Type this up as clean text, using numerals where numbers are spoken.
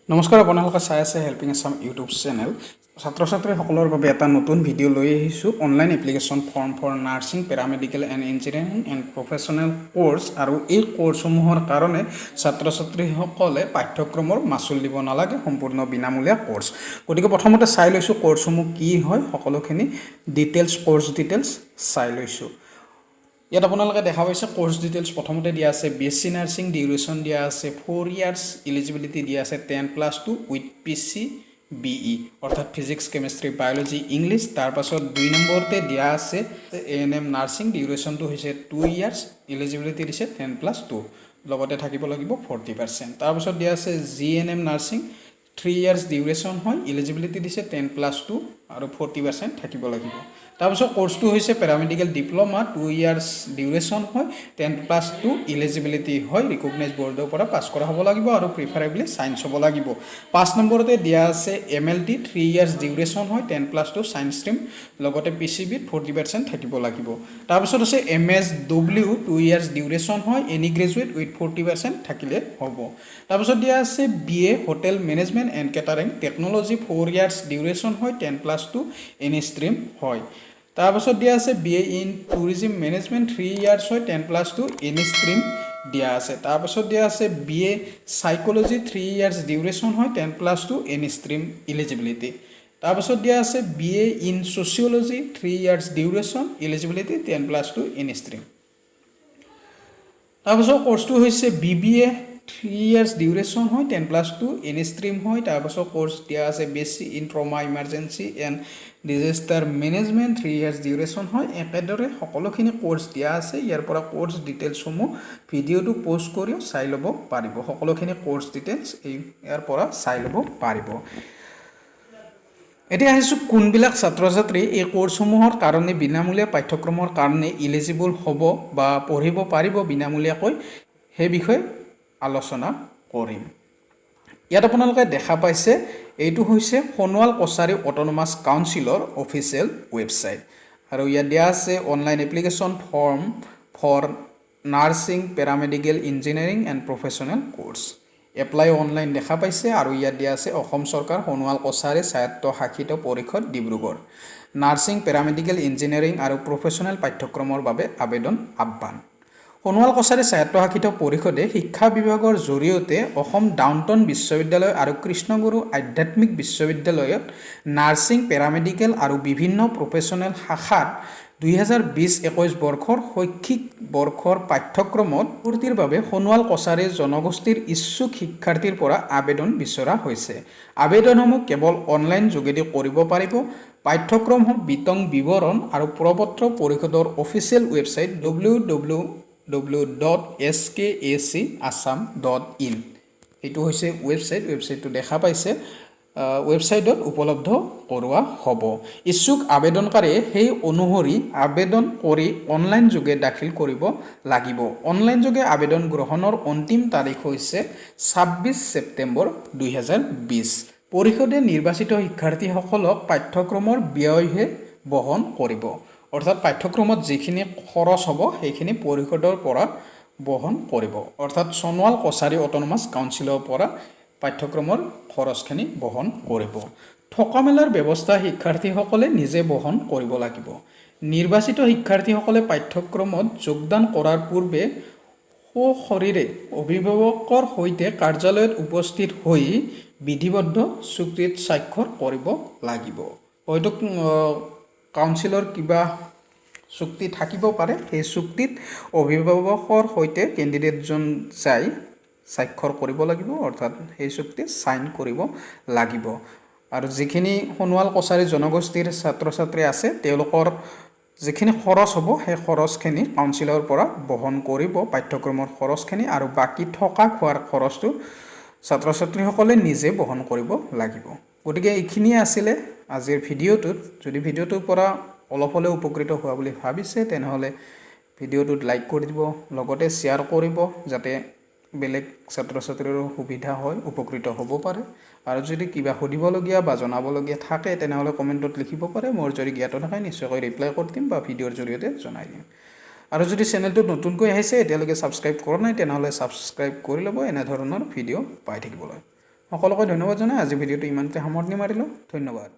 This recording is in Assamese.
নমস্কাৰ আপোনালোকে চাই আছে হেল্পিং আছাম ইউটিউব চেনেল ছাত্ৰ ছাত্ৰীসকলৰ বাবে এটা নতুন ভিডিঅ' লৈ আহিছোঁ online application form for nursing paramedical and engineering and professional course আৰু এই কোৰ্ছসমূহৰ কাৰণে ছাত্ৰ ছাত্ৰীসকলে পাঠ্যক্ৰমৰ মাচুল দিব নালাগে সম্পূৰ্ণ বিনামূলীয়া কোৰ্ছ গতিকে প্ৰথমতে চাই লৈছোঁ কোৰ্ছসমূহ কি হয় সকলোখিনি ডিটেইলছ কোৰ্ছ ডিটেইলছ চাই লৈছোঁ ইয়াত আপোনালোকে দেখা পাইছে কোৰ্ছ ডিটেইলছ প্ৰথমতে দিয়া আছে বিএছচি নাৰ্ছিং ডিউৰেশ্যন দিয়া আছে 4 ইয়াৰ্ছ এলিজিবিলিটি দিয়া আছে 10+2 উইথ পিচি বিই অৰ্থাৎ ফিজিক্স কেমেষ্ট্ৰি বায়'লজি ইংলিছ তাৰ পাছত 2 নম্বৰতে দিয়া আছে এএনএম নাৰ্ছিং ডিউৰেশ্যনটো হৈছে 2 ইয়াৰ্ছ এলিজিবিলিটি দিছে 10+2 লগতে থাকিব লাগিব 40% তাৰ পাছত দিয়া আছে জিএনএম নাৰ্ছিং 3 ইয়াৰ্ছ ডিউৰেশ্যন হয় এলিজিবিলিটি দিছে 10+2 আৰু 40% থাকিব লাগিব তাৰপিছত কোৰ্ছটো হৈছে পেৰামেডিকেল ডিপ্ল'মা 2 ইয়াৰ্ছ ডিউৰেশ্যন হয় 10+2 এলিজিবিলিটি হয় ৰিকগনাইজ বৰ্ডৰ পৰা পাছ কৰা হ'ব লাগিব আৰু প্ৰিফাৰেবলি ছায়েন্স হ'ব লাগিব 5 নম্বৰতে দিয়া আছে এমএলটি 3 ইয়াৰ্ছ ডিউৰেশ্যন হয় 10+2 ছায়েন্স ষ্ট্ৰীম লগতে পিচিবিত 40% থাকিব লাগিব তাৰপিছত আছে এমএছডব্লিউ 2 ইয়াৰ্ছ ডিউৰেশ্যন হয় এনি গ্ৰেজুৱেট উইথ 40% থাকিলে হ'ব তাৰপিছত দিয়া আছে BA hotel management and catering technology 4 years duration হয় 10+2 এনি ষ্ট্ৰীম হয় তাৰপাছত দিয়া আছে BA in tourism management 3 years হয় 10+2 এনি ষ্ট্ৰীম দিয়া আছে তাৰপাছত দিয়া আছে বিএ সাইকোলজি 3 ইয়াৰ্ছ ডিউৰেশ্যন হয় 10+2 এনি ষ্ট্ৰীম এলিজিবিলিটি তাৰপাছত দিয়া আছে BA in sociology 3 years duration eligibility 10+2 any stream তাৰপাছত কোৰ্ছটো হৈছে বিবিএ 3 ইয়াৰ্ছ ডিউৰেশ্যন হয় 10+2 এনি ষ্ট্ৰীম হয় তাৰপাছত কোৰ্ছ দিয়া আছে বেছি in trauma emergency and disaster management 3 years duration হয় একেদৰে সকলোখিনি কোৰ্ছ দিয়া আছে ইয়াৰ পৰা কোৰ্ছ ডিটেইলছসমূহ ভিডিঅ'টো পোষ্ট কৰিও চাই ল'ব পাৰিব সকলোখিনি কোৰ্ছ ডিটেইলছ ইয়াৰ পৰা চাই ল'ব পাৰিব এতিয়া আহিছোঁ কোনবিলাক ছাত্ৰ ছাত্ৰী এই কোৰ্ছসমূহৰ কাৰণে বিনামূলীয়া পাঠ্যক্ৰমৰ কাৰণে ইলিজিবল হ'ব বা পঢ়িব পাৰিব বিনামূলীয়াকৈ সেই বিষয়ে আলোচনা কৰিম ইয়াত আপোনালোকে দেখা পাইছে এইটো হৈছে সোণোৱাল কছাৰী অট'নমাছ কাউন্সিলৰ অফিচিয়েল ৱেবছাইট আৰু ইয়াত দিয়া আছে online application form for nursing paramedical engineering and professional course apply online দেখা পাইছে আৰু ইয়াত দিয়া আছে অসম চৰকাৰ সোণোৱাল কছাৰী স্বায়ত্তশাসিত পৰিষদ ডিব্ৰুগড় নাৰ্ছিং পেৰামেডিকেল ইঞ্জিনিয়াৰিং আৰু প্ৰফেশ্যনেল পাঠ্যক্ৰমৰ বাবে আবেদন আহ্বান সোণোৱাল কছাৰী স্বায়ত্তশাসিত পৰিষদে শিক্ষা বিভাগৰ জৰিয়তে অসম ডাউনটাউন বিশ্ববিদ্যালয় আৰু কৃষ্ণগুৰু আধ্যাত্মিক বিশ্ববিদ্যালয়ত নাৰ্ছিং পেৰামেডিকেল আৰু বিভিন্ন প্ৰফেশ্যনেল শাখাত 2020-21 বৰ্ষৰ শৈক্ষিক বৰ্ষৰ পাঠ্যক্ৰমত ভৰ্তিৰ বাবে সোণোৱাল কছাৰী জনগোষ্ঠীৰ ইচ্ছুক শিক্ষাৰ্থীৰ পৰা আবেদন বিচৰা হৈছে আবেদনসমূহ কেৱল অনলাইন যোগেদি কৰিব পাৰিব পাঠ্যক্ৰমসমূহ বিতং বিৱৰণ আৰু প্ৰপত্ৰ পৰিষদৰ অফিচিয়েল ৱেবছাইট www.skacassam.in এইটো হৈছে ৱেবছাইটটো দেখা পাইছে ৱেবছাইটত উপলব্ধ কৰোৱা হ'ব ইচ্ছুক আবেদনকাৰীয়ে সেই অনুসৰি আবেদন কৰি অনলাইন যোগে দাখিল কৰিব লাগিব অনলাইন যোগে আবেদন গ্ৰহণৰ অন্তিম তাৰিখ হৈছে 26 ছেপ্টেম্বৰ 2020 পৰিষদে নিৰ্বাচিত শিক্ষাৰ্থীসকলক পাঠ্যক্ৰমৰ ব্যয়হে বহন কৰিব অৰ্থাৎ পাঠ্যক্ৰমত যিখিনি খৰচ হ'ব সেইখিনি পৰিষদৰ পৰা বহন কৰিব অৰ্থাৎ সোণোৱাল কছাৰী অট'নমাছ কাউন্সিলৰ পৰা পাঠ্যক্ৰমৰ খৰচখিনি বহন কৰিব থকা মেলাৰ ব্যৱস্থা শিক্ষাৰ্থীসকলে নিজে বহন কৰিব লাগিব নিৰ্বাচিত শিক্ষাৰ্থীসকলে পাঠ্যক্ৰমত যোগদান কৰাৰ পূৰ্বে সশৰীৰে অভিভাৱকৰ সৈতে কাৰ্যালয়ত উপস্থিত হৈ বিধিবদ্ধ চুক্তিত স্বাক্ষৰ কৰিব লাগিব হয়তো কাউন্সিলৰ কিবা চুক্তি থাকিব পাৰে সেই চুক্তিত অভিভাৱকৰ সৈতে কেণ্ডিডেটজন যাই স্বাক্ষৰ কৰিব লাগিব অৰ্থাৎ সেই চুক্তি সাইন কৰিব লাগিব আৰু যিখিনি সোণোৱাল কছাৰী জনগোষ্ঠীৰ ছাত্ৰ ছাত্ৰী আছে তেওঁলোকৰ যিখিনি খৰচ হ'ব সেই খৰচখিনি কাউন্সিলৰ পৰা বহন কৰিব পাঠ্যক্ৰমৰ খৰচখিনি আৰু বাকী থকা খোৱাৰ খৰচটো ছাত্ৰ ছাত্ৰীসকলে নিজে বহন কৰিব লাগিব গতিকে এইখিনিয়ে আছিলে আজিৰ ভিডিঅ'টোত যদি ভিডিঅ'টোৰ পৰা অলপ হ'লেও উপকৃত হোৱা বুলি ভাবিছে তেনেহ'লে ভিডিঅ'টোত লাইক কৰি দিব লগতে শ্বেয়াৰ কৰিব যাতে বেলেগ ছাত্ৰ ছাত্ৰীৰো সুবিধা হয় উপকৃত হ'ব পাৰে আৰু যদি কিবা সুধিবলগীয়া বা জনাবলগীয়া থাকে তেনেহ'লে কমেণ্টত লিখিব পাৰে মোৰ যদি জ্ঞাত থাকে নিশ্চয়কৈ ৰিপ্লাই কৰি দিম বা ভিডিঅ'ৰ জৰিয়তে জনাই দিম আৰু যদি চেনেলটো নতুনকৈ আহিছে এতিয়ালৈকে সাবস্ক্ৰাইব কৰা নাই তেনেহ'লে সাবস্ক্ৰাইব কৰি ল'ব এনে ধৰণৰ ভিডিঅ' পাই থাকিবলৈ সকলোকে ধন্যবাদ জনাই আজি ভিডিঅ'টো ইমানতে সামৰণি মাৰিলোঁ ধন্যবাদ